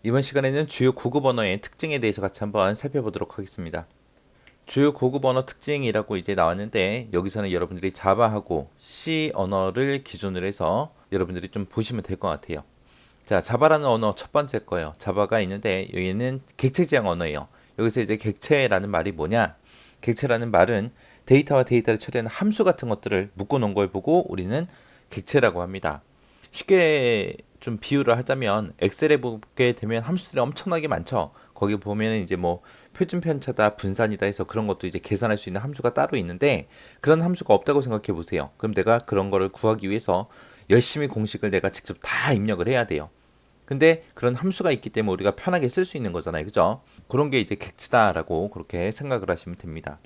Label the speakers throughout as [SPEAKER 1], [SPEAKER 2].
[SPEAKER 1] 이번 시간에는 주요 고급 언어의 특징에 대해서 같이 한번 살펴보도록 하겠습니다. 주요 고급 언어 특징이라고 이제 나왔는데 여기서는 여러분들이 자바하고 C 언어를 기준으로 해서 여러분들이 좀 보시면 될 것 같아요. 자, 자바라는 언어 첫 번째 거예요. 자바가 있는데 여기는 객체 지향 언어예요. 여기서 이제 객체라는 말이 뭐냐? 객체라는 말은 데이터와 데이터를 처리하는 함수 같은 것들을 묶어 놓은 걸 보고 우리는 객체라고 합니다. 쉽게 좀 비유를 하자면 엑셀에 보게 되면 함수들이 엄청나게 많죠. 거기 보면은 이제 뭐 표준 편차다, 분산이다 해서 그런 것도 이제 계산할 수 있는 함수가 따로 있는데 그런 함수가 없다고 생각해 보세요. 그럼 내가 그런 거를 구하기 위해서 열심히 공식을 내가 직접 다 입력을 해야 돼요. 근데 그런 함수가 있기 때문에 우리가 편하게 쓸 수 있는 거잖아요. 그죠? 그런 게 이제 객체다라고 그렇게 생각을 하시면 됩니다.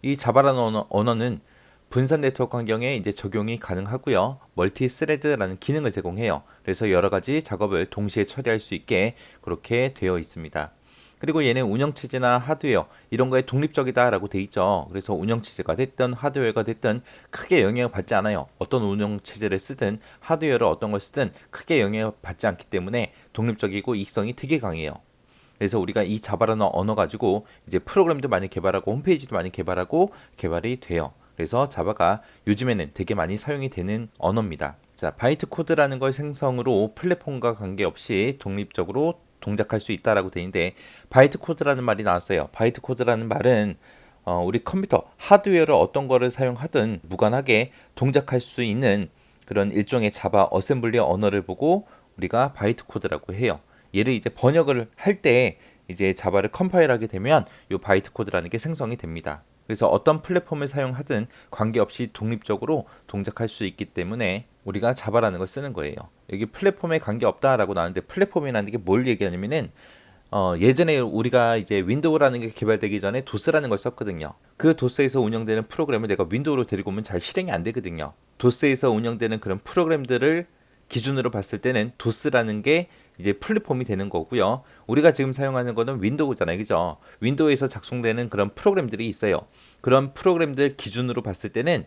[SPEAKER 1] 이 자바라는 언어는 분산 네트워크 환경에 이제 적용이 가능하고요. 멀티 스레드라는 기능을 제공해요. 그래서 여러 가지 작업을 동시에 처리할 수 있게 그렇게 되어 있습니다. 그리고 얘는 운영체제나 하드웨어 이런 거에 독립적이다라고 돼 있죠. 그래서 운영체제가 됐든 하드웨어가 됐든 크게 영향을 받지 않아요. 어떤 운영체제를 쓰든 하드웨어를 어떤 걸 쓰든 크게 영향을 받지 않기 때문에 독립적이고 이익성이 되게 강해요. 그래서 우리가 이 자바라는 언어 가지고 이제 프로그램도 많이 개발하고 홈페이지도 많이 개발하고 개발이 돼요. 그래서 자바가 요즘에는 되게 많이 사용이 되는 언어입니다. 자, 바이트 코드라는 걸 생성으로 플랫폼과 관계없이 독립적으로 동작할 수 있다라고 되어 있는데 바이트 코드라는 말이 나왔어요. 바이트 코드라는 말은 우리 컴퓨터 하드웨어를 어떤 거를 사용하든 무관하게 동작할 수 있는 그런 일종의 자바 어셈블리 언어를 보고 우리가 바이트 코드라고 해요. 얘를 이제 번역을 할 때 이제 자바를 컴파일하게 되면 이 바이트 코드라는 게 생성이 됩니다. 그래서 어떤 플랫폼을 사용하든 관계없이 독립적으로 동작할 수 있기 때문에 우리가 자바라는 걸 쓰는 거예요. 여기 플랫폼에 관계없다라고 나왔는데 플랫폼이라는 게 뭘 얘기하냐면은 예전에 우리가 이제 윈도우라는 게 개발되기 전에 도스라는 걸 썼거든요. 그 도스에서 운영되는 프로그램을 내가 윈도우로 데리고 오면 잘 실행이 안 되거든요. 도스에서 운영되는 그런 프로그램들을 기준으로 봤을 때는 도스라는 게 이제 플랫폼이 되는 거고요. 우리가 지금 사용하는 거는 윈도우잖아요. 그죠? 윈도우에서 작성되는 그런 프로그램들이 있어요. 그런 프로그램들 기준으로 봤을 때는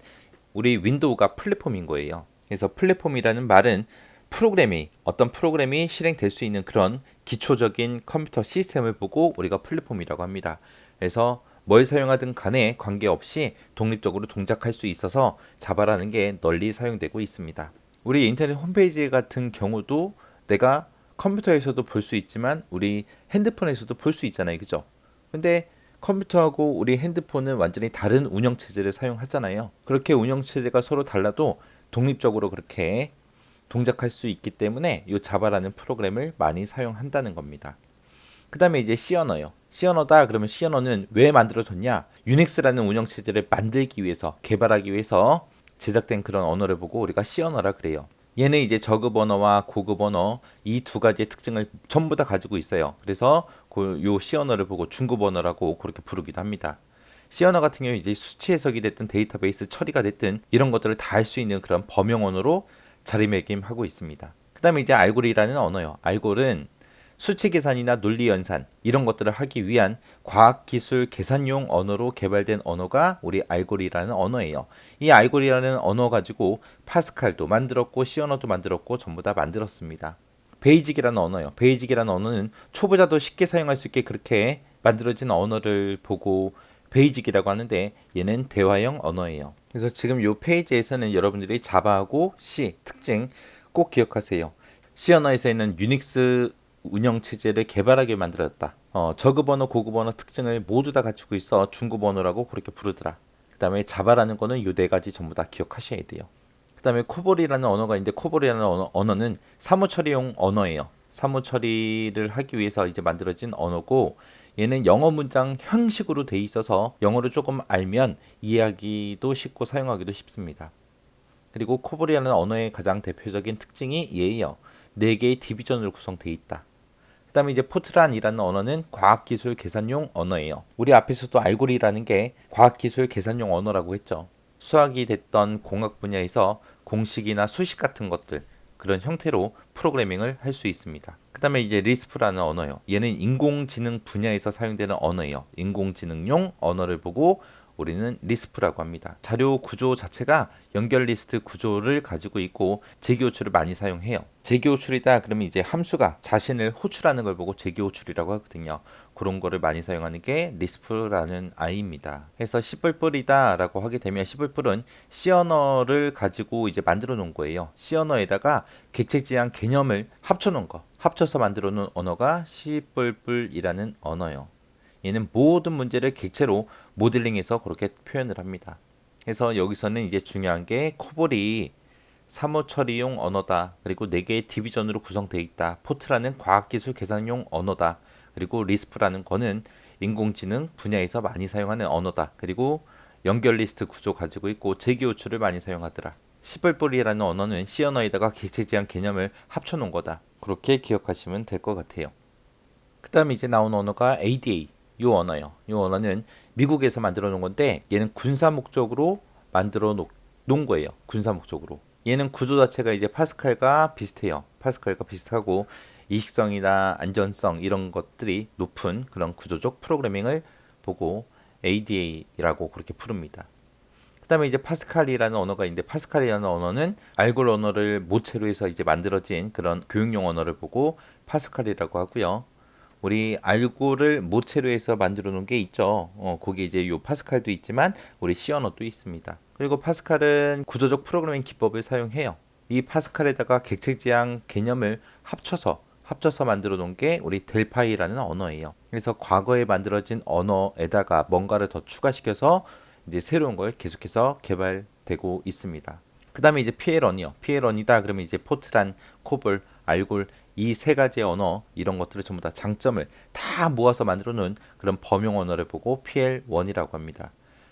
[SPEAKER 1] 우리 윈도우가 플랫폼인 거예요. 그래서 플랫폼이라는 말은 프로그램이 어떤 프로그램이 실행될 수 있는 그런 기초적인 컴퓨터 시스템을 보고 우리가 플랫폼이라고 합니다. 그래서 뭘 사용하든 간에 관계없이 독립적으로 동작할 수 있어서 자바라는 게 널리 사용되고 있습니다. 우리 인터넷 홈페이지 같은 경우도 내가 컴퓨터에서도 볼 수 있지만 우리 핸드폰에서도 볼 수 있잖아요. 그죠? 근데 컴퓨터하고 우리 핸드폰은 완전히 다른 운영체제를 사용하잖아요. 그렇게 운영체제가 서로 달라도 독립적으로 그렇게 동작할 수 있기 때문에 이 자바라는 프로그램을 많이 사용한다는 겁니다. 그 다음에 이제 C 언어요. C 언어다 그러면 C 언어는 왜 만들어졌냐? 유닉스라는 운영체제를 만들기 위해서 개발하기 위해서 제작된 그런 언어를 보고 우리가 C 언어라 그래요. 얘는 이제 저급 언어와 고급 언어 이 두 가지의 특징을 전부 다 가지고 있어요. 그래서 요 C 언어를 보고 중급 언어라고 그렇게 부르기도 합니다. C 언어 같은 경우 이제 수치 해석이 됐든 데이터베이스 처리가 됐든 이런 것들을 다 할 수 있는 그런 범용 언어로 자리매김하고 있습니다. 그 다음에 이제 알골이라는 언어요. 알골은 수치 계산이나 논리 연산 이런 것들을 하기 위한 과학기술 계산용 언어로 개발된 언어가 우리 알골이라는 언어예요. 이 알골이라는 언어 가지고 파스칼도 만들었고 C 언어도 만들었고 전부 다 만들었습니다. 베이직이라는 언어요. 베이직이라는 언어는 초보자도 쉽게 사용할 수 있게 그렇게 만들어진 언어를 보고 베이직이라고 하는데 얘는 대화형 언어예요. 그래서 지금 이 페이지에서는 여러분들이 자바하고 C 특징 꼭 기억하세요. C 언어에서 있는 유닉스 운영 체제를 개발하게 만들었다. 저급 언어, 고급 언어 특징을 모두 다 갖추고 있어 중급 언어라고 그렇게 부르더라. 그다음에 자바라는 거는 이 네 가지 전부 다 기억하셔야 돼요. 그다음에 코볼이라는 언어가 있는데 코볼이라는 언어는 사무 처리용 언어예요. 사무 처리를 하기 위해서 이제 만들어진 언어고 얘는 영어 문장 형식으로 돼 있어서 영어를 조금 알면 이해하기도 쉽고 사용하기도 쉽습니다. 그리고 코볼이라는 언어의 가장 대표적인 특징이 얘예요. 네 개의 디비전으로 구성되어 있다. 그다음에 이제 포트란이라는 언어는 과학기술 계산용 언어예요. 우리 앞에서도 알고리라는 게 과학기술 계산용 언어라고 했죠. 수학이 됐던 공학 분야에서 공식이나 수식 같은 것들 그런 형태로 프로그래밍을 할 수 있습니다. 그 다음에 이제 리스프라는 언어요. 얘는 인공지능 분야에서 사용되는 언어예요. 인공지능용 언어를 보고 우리는 리스프라고 합니다. 자료 구조 자체가 연결 리스트 구조를 가지고 있고 재기 호출을 많이 사용해요. 재기 호출이다 그러면 이제 함수가 자신을 호출하는 걸 보고 재기 호출이라고 하거든요. 그런 거를 많이 사용하는 게 리스프라는 I입니다. 그래서 C++이다 라고 하게 되면 C++은 C 언어를 가지고 이제 만들어 놓은 거예요. C 언어에다가 객체지향 개념을 합쳐 놓은 거, 합쳐서 만들어 놓은 언어가 C++이라는 언어예요. 얘는 모든 문제를 객체로 모델링해서 그렇게 표현을 합니다. 그래서 여기서는 이제 중요한 게 코볼이 사무 처리용 언어다. 그리고 4개의 디비전으로 구성되어 있다. 포트라는 과학기술 계산용 언어다. 그리고 리스프라는 거는 인공지능 분야에서 많이 사용하는 언어다. 그리고 연결 리스트 구조 가지고 있고 재기 호출을 많이 사용하더라. C++이라는 언어는 C 언어에다가 객체지향 개념을 합쳐놓은 거다. 그렇게 기억하시면 될 것 같아요. 그 다음에 이제 나온 언어가 ADA. 이 언어요. 이 언어는 미국에서 만들어 놓은 건데 얘는 군사 목적으로 만들어 놓은 거예요. 군사 목적으로. 얘는 구조 자체가 이제 파스칼과 비슷해요. 파스칼과 비슷하고 이식성이나 안전성 이런 것들이 높은 그런 구조적 프로그래밍을 보고 ADA라고 그렇게 부릅니다. 그 다음에 이제 파스칼이라는 언어가 있는데 파스칼이라는 언어는 알골 언어를 모체로 해서 이제 만들어진 그런 교육용 언어를 보고 파스칼이라고 하고요. 우리 알고를 모체로 해서 만들어 놓은 게 있죠. 거기 이제 요 파스칼도 있지만 우리 C 언어도 있습니다. 그리고 파스칼은 구조적 프로그래밍 기법을 사용해요. 이 파스칼에다가 객체지향 개념을 합쳐서 만들어 놓은 게 우리 델파이라는 언어예요. 그래서 과거에 만들어진 언어에다가 뭔가를 더 추가시켜서 이제 새로운 걸 계속해서 개발되고 있습니다. 그 다음에 이제 PL언이요. PL언이다 그러면 이제 포트란, 코볼, 알골 이 세 가지의 언어 이런 것들을 전부 다 장점을 다 모아서 만들어 놓은 그런 범용 언어를 보고 PL1이라고 합니다.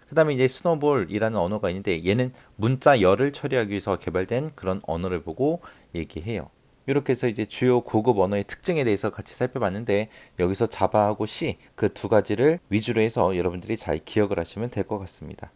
[SPEAKER 1] 그 다음에 이제 스노볼이라는 언어가 있는데 얘는 문자 열을 처리하기 위해서 개발된 그런 언어를 보고 얘기해요. 이렇게 해서 이제 주요 고급 언어의 특징에 대해서 같이 살펴봤는데 여기서 자바하고 C 그 두 가지를 위주로 해서 여러분들이 잘 기억을 하시면 될 것 같습니다.